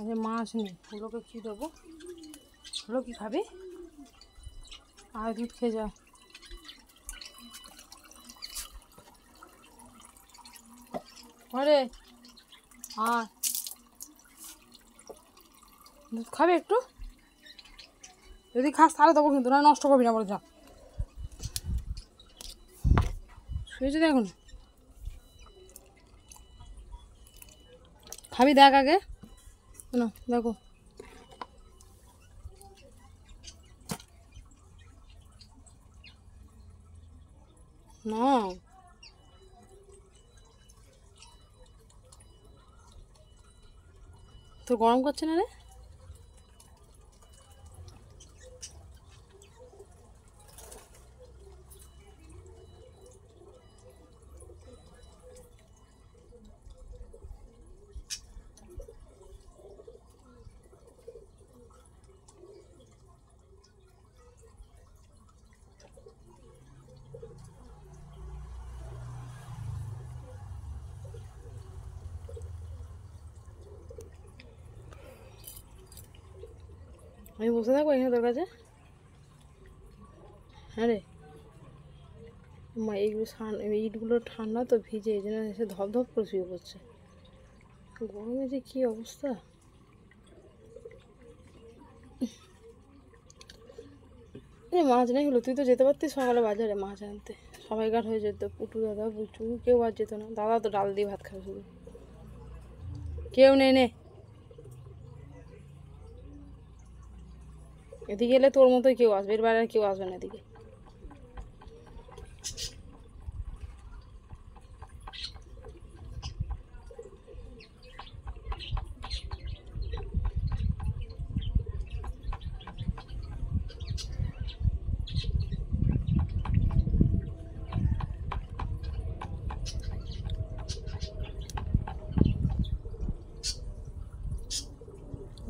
আরে মাছ নেই, ওগুলোকে কী দেবো? ওগুলো কি খাবি? আর দুধ খেয়ে যা। আরে আর দুধ খাবে একটু? যদি খাস তাহলে দেবো, কিন্তু না নষ্ট করবি না বলে যা। শুয়েছে দেখুন, খাবি দেখ আগে না, দেখো না তো গরম করছে না রে? আমি বসে থাকবো এখানে তোর কাছে? হ্যাঁ রে মা, এইগুলো ইটগুলো ঠান্ডা তো, ভিজে, এই জন্য এসে ধপধপ করে শুয়ে পড়ছে। গরমে যে কী অবস্থা। মাছ নেই হলো, তুই তো যেতে পারতিস সকালে বাজারে মাছ আনতে, সবাইকার হয়ে যেত। পুটু দাদা, পুচু, কেউ আর যেত না। দাদা তো ডাল দিয়ে ভাত খাবে শুধু, কেউ নেই। নে এদিকে এলে তোর মতোই কেউ আসবে, এর বাইরে আর কেউ আসবে না এদিকে।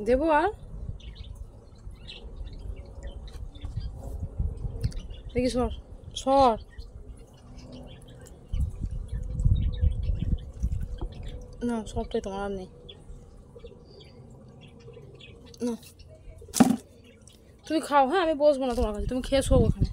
দেবো আর দেখি, সর সর। না সবটাই তোমার, আর নেই না। তুমি খাও, হ্যাঁ আমি বসবো না তোমার কাছে, তুমি খেয়ে শোবো ওখানে।